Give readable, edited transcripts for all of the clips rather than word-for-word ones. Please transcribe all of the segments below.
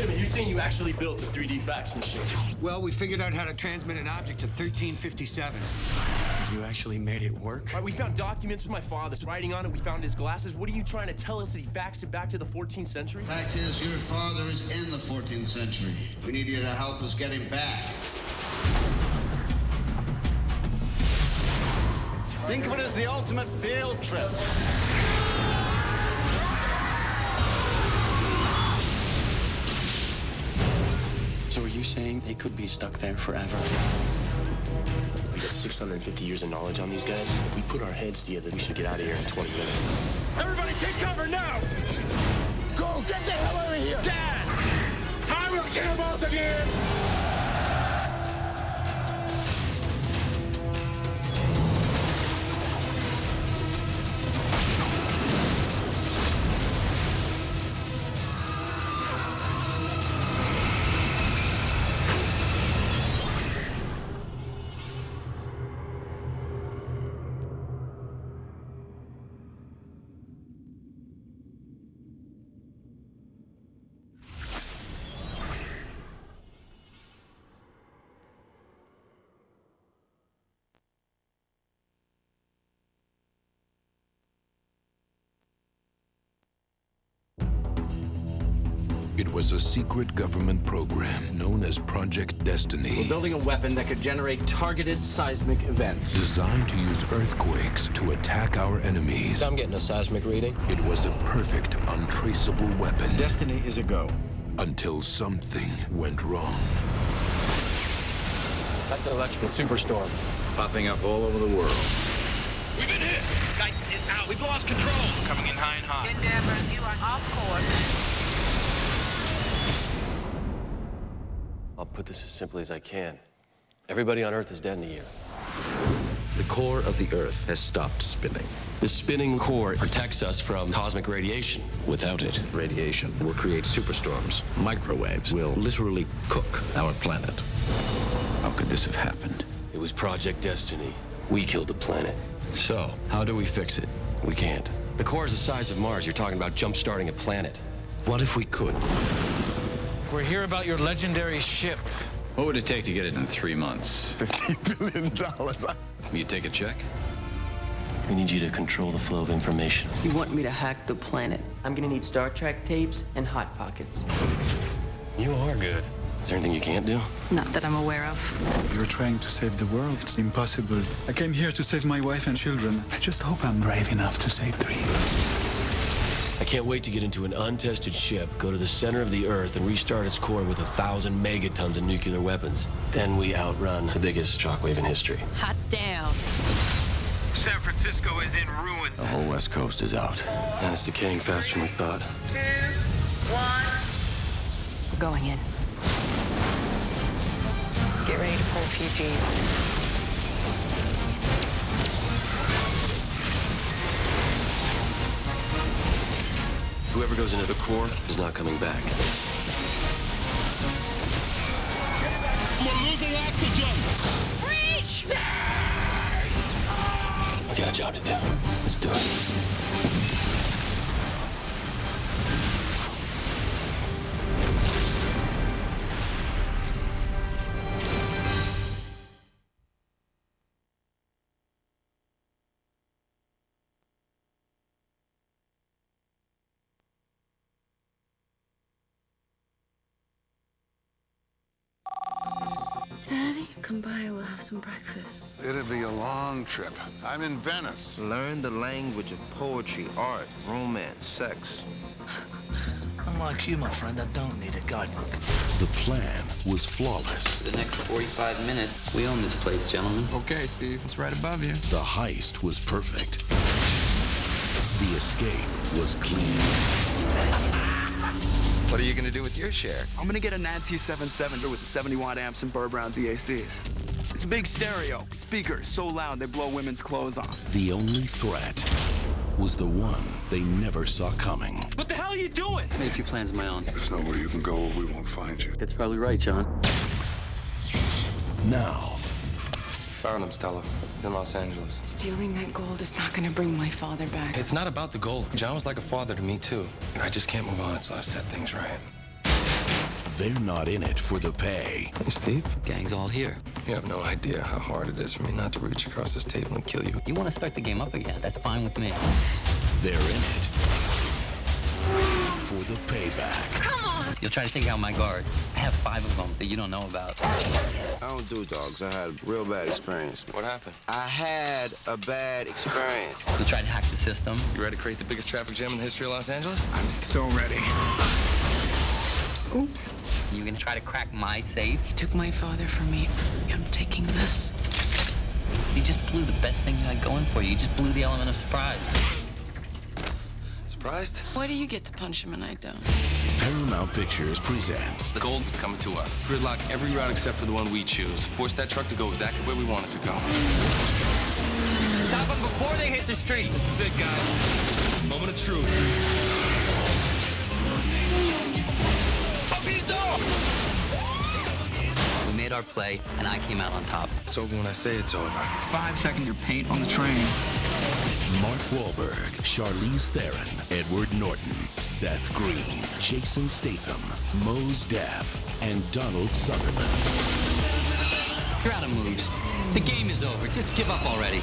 a minute, you're saying you actually built a 3D fax machine? Well, we figured out how to transmit an object to 1357. You actually made it work? All right, we found documents with my father's writing on it. We found his glasses. What are you trying to tell us, that he faxed it back to the 14th century? Fact is, your father is in the 14th century. We need you to help us get him back. Think of it as the ultimate field trip. So are you saying they could be stuck there forever? We got 650 years of knowledge on these guys. If we put our heads together, we should get out of here in 20 minutes. Everybody take cover now! Go, get the hell out of here! Dad! Time of cannonballs again! It was a secret government program known as Project Destiny. We're building a weapon that could generate targeted seismic events. Designed to use earthquakes to attack our enemies. I'm getting a seismic reading. It was a perfect, untraceable weapon. Destiny is a go. Until something went wrong. That's an electrical superstorm. Popping up all over the world. We've been hit! Guidance is out. We've lost control. Coming in high and hot. Endeavor, you are off course. I'll put this as simply as I can. Everybody on Earth is dead in a year. The core of the Earth has stopped spinning. The spinning core protects us from cosmic radiation. Without it, radiation will create superstorms. Microwaves will literally cook our planet. How could this have happened? It was Project Destiny. We killed the planet. So, how do we fix it? We can't. The core is the size of Mars. You're talking about jump-starting a planet. What if we could? We're here about your legendary ship. What would it take to get it in 3 months? $50 billion. Will you take a check? We need you to control the flow of information. You want me to hack the planet? I'm gonna need Star Trek tapes and Hot Pockets. You are good. Is there anything you can't do? Not that I'm aware of. You're trying to save the world. It's impossible. I came here to save my wife and children. I just hope I'm brave enough to save 3. I can't wait to get into an untested ship, go to the center of the Earth, and restart its core with 1,000 megatons of nuclear weapons. Then we outrun the biggest shockwave in history. Hot damn. San Francisco is in ruins. The whole West Coast is out, and it's decaying faster than we thought. 2, 1. We're going in. Get ready to pull a few G's. Whoever goes into the core is not coming back. We're losing oxygen! Reach! We got a job to do. Let's do it. Daddy, come by. We'll have some breakfast. It'll be a long trip. I'm in Venice. Learn the language of poetry, art, romance, sex. Unlike you, my friend, I don't need a guidebook. The plan was flawless. For the next 45 minutes, we own this place, gentlemen. Okay, Steve. It's right above you. The heist was perfect. The escape was clean. What are you gonna do with your share? I'm gonna get an T77 with 70-watt amps and Burr Brown VACs. It's a big stereo. Speakers so loud they blow women's clothes off. The only threat was the one they never saw coming. What the hell are you doing? I made a few plans of my own. There's nowhere you can go where we won't find you. That's probably right, John. Now, Found him, Stella. It's in Los Angeles. Stealing that gold is not gonna bring my father back. It's not about the gold. John was like a father to me, too. And I just can't move on until I've set things right. they're not in it for the pay. Hey, Steve. Gang's all here. You have no idea how hard it is for me not to reach across this table and kill you. You want to start the game up again? That's fine with me. They're in it for the payback. Come on! You'll try to take out my guards. I have 5 of them that you don't know about. I don't do dogs. I had a real bad experience. What happened? I had a bad experience. You'll try to hack the system. You ready to create the biggest traffic jam in the history of Los Angeles? I'm so ready. Oops. You're gonna try to crack my safe? You took my father from me. I'm taking this. You just blew the best thing you had going for you. You just blew the element of surprise. Surprised? Why do you get to punch him and I don't? Paramount Pictures presents The gold is coming to us. Gridlock every route except for the one we choose. Force that truck to go exactly where we want it to go. Stop them before they hit the street. This is it, guys. Moment of truth. We made our play, and I came out on top. It's over when I say it's over. 5 seconds of paint on the train. Mark Wahlberg, Charlize Theron, Edward Norton, Seth Green, Jason Statham, Mos Def, and Donald Sutherland. You're out of moves. The game is over. Just give up already.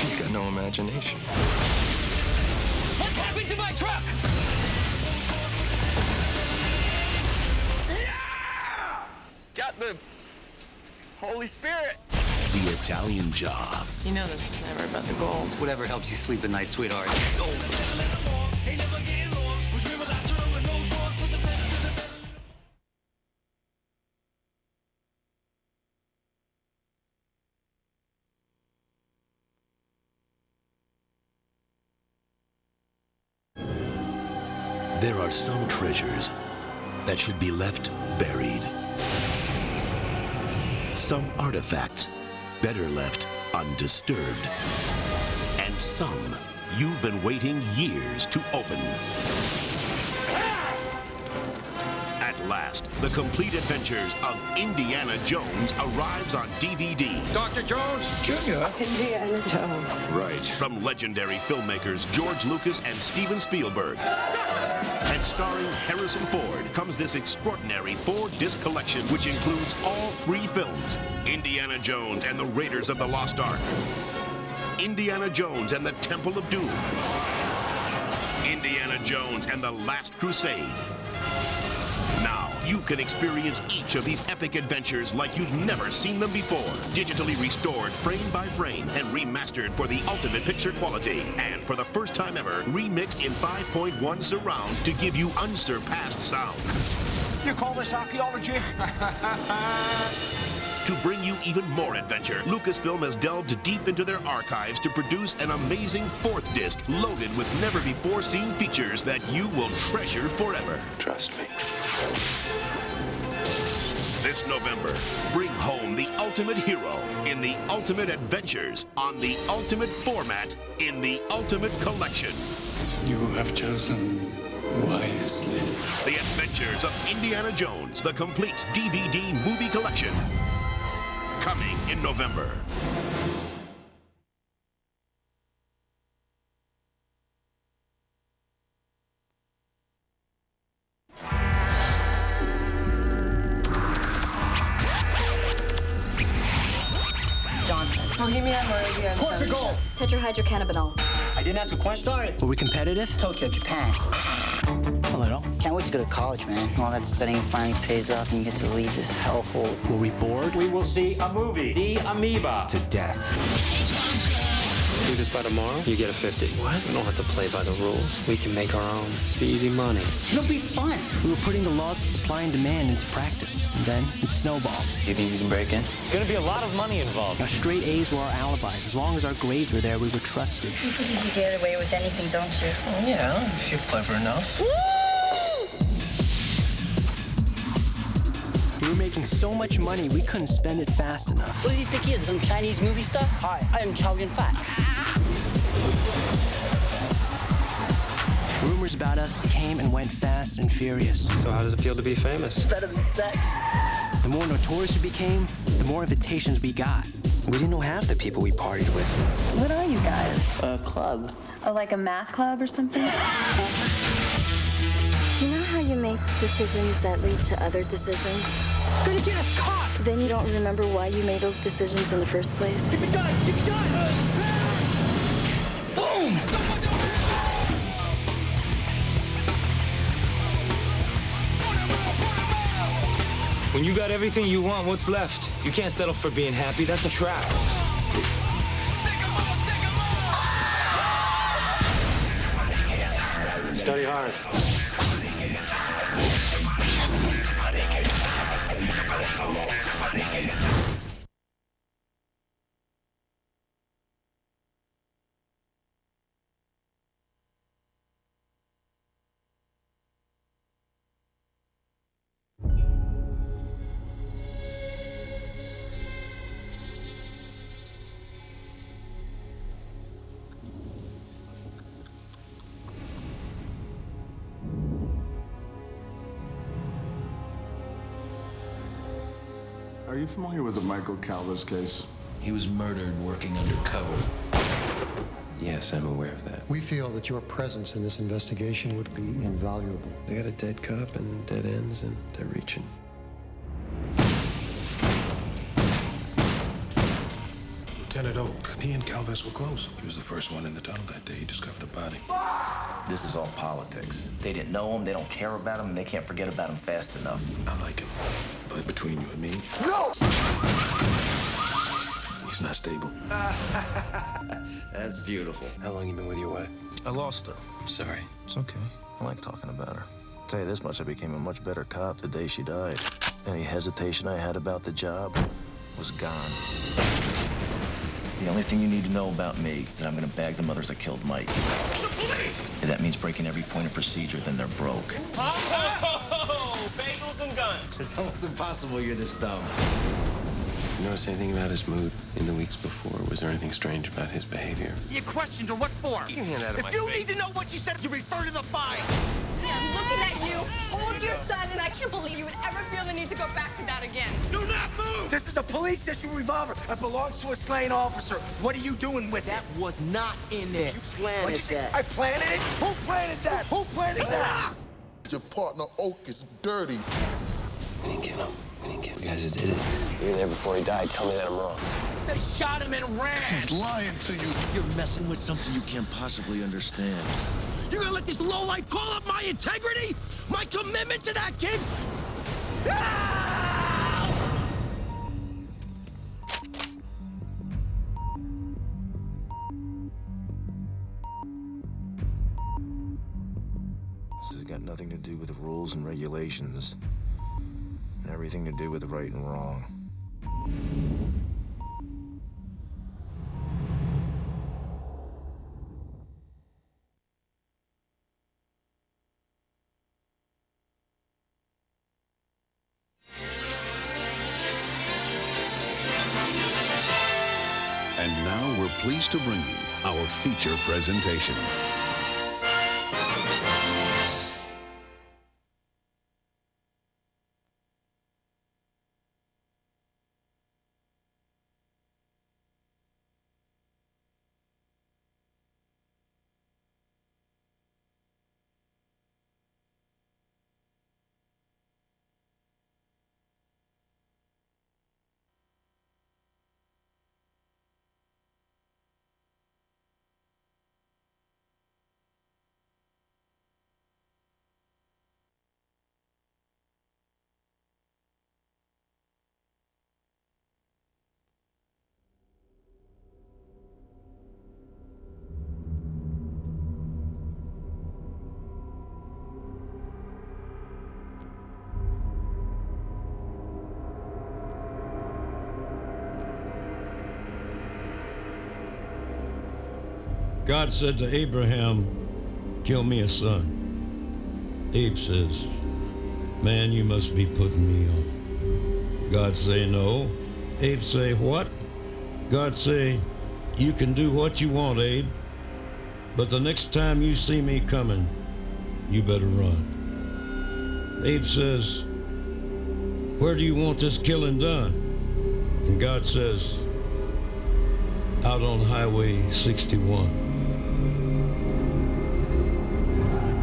You've got no imagination. What happened to my truck? Got the Holy Spirit. The Italian Job. You know this was never about the gold. Whatever helps you sleep at night, sweetheart. There are some treasures that should be left buried. Some artifacts better left undisturbed. And some you've been waiting years to open. At last, the complete adventures of Indiana Jones arrives on DVD. Dr. Jones? Jr. Indiana Jones. Right. From legendary filmmakers George Lucas and Steven Spielberg. And starring Harrison Ford comes this extraordinary 4-disc collection, which includes all 3 films: Indiana Jones and the Raiders of the Lost Ark, Indiana Jones and the Temple of Doom, Indiana Jones and the Last Crusade. Now, you can experience each of these epic adventures like you've never seen them before. Digitally restored frame by frame and remastered for the ultimate picture quality. And for the first time ever, remixed in 5.1 surround to give you unsurpassed sound. You call this archaeology? To bring you even more adventure, Lucasfilm has delved deep into their archives to produce an amazing 4th disc loaded with never-before-seen features that you will treasure forever. Trust me. This November, bring home the ultimate hero in the ultimate adventures on the ultimate format in the ultimate collection. You have chosen wisely. The Adventures of Indiana Jones, the complete DVD movie collection. Coming in November. Oh, give me that word. Portugal! Tetrahydrocannabinol. I didn't ask a question. Sorry. Were we competitive? Tokyo, Japan. A little. Can't wait to go to college, man. All that studying finally pays off and you get to leave this hellhole. Were we bored? We will see a movie, The Amoeba. To death. Do this by tomorrow, you get a 50. What? We don't have to play by the rules. We can make our own. It's easy money. It'll be fun. We were putting the laws of supply and demand into practice, and then it snowballed. You think you can break in? It's gonna be a lot of money involved. Our straight A's were our alibis. As long as our grades were there, we were trusted. You think you can get away with anything, don't you? Oh, yeah, if you're clever enough. We were making so much money, we couldn't spend it fast enough. What does he think he is, some Chinese movie star? Hi, I am Chow Yun-fat. Rumors about us came and went fast and furious. So how does it feel to be famous? Better than sex. The more notorious we became, the more invitations we got. We didn't know half the people we partied with. What are you guys? A club. Oh, like a math club or something? You know how you make decisions that lead to other decisions? Gonna get us caught! Then you don't remember why you made those decisions in the first place? Get the gun! Get the gun! Boom! When you got everything you want, what's left? You can't settle for being happy. That's a trap. Study hard. Are you familiar with the Michael Calvas case? He was murdered working undercover. Yes, I'm aware of that. We feel that your presence in this investigation would be invaluable. They got a dead cop and dead ends, and they're reaching. Lieutenant Oak, he and Calvas were close. He was the first one in the tunnel that day. He discovered the body. This is all politics. They didn't know him, they don't care about him, and they can't forget about him fast enough. I like him, but between you and me... No! He's not stable. That's beautiful. How long you been with your wife? I lost her. Sorry. It's okay. I like talking about her. I'll tell you this much, I became a much better cop the day she died. Any hesitation I had about the job was gone. The only thing you need to know about me is that I'm gonna bag the mothers that killed Mike. The police! If that means breaking every point of procedure, then they're broke. Oh, bagels and guns. It's almost impossible you're this dumb. You notice anything about his mood in the weeks before? Was there anything strange about his behavior? You questioned her, what for? Get your hand out of my face. If you need to know what she said, you refer to the file. Yeah, I'm looking at you, hold your son, and I can't believe you would ever feel the need to go back to that again. Do not move! This is a police-issued revolver that belongs to a slain officer. What are you doing with it? That was not in there. You planted that. I planted it? Who planted that? Who planted that? Your partner Oak is dirty. We didn't get him. We didn't get the guys who did it. You were there before he died. Tell me that I'm wrong. They shot him and ran. He's lying to you. You're messing with something you can't possibly understand. You're gonna let this lowlife call up my integrity? My commitment to that kid? This has got nothing to do with rules and regulations, and everything to do with right and wrong. And now we're pleased to bring you our feature presentation. God said to Abraham, kill me a son. Abe says, man, you must be putting me on. God say no. Abe say, what? God say, you can do what you want, Abe, but the next time you see me coming, you better run. Abe says, where do you want this killing done? And God says, out on Highway 61.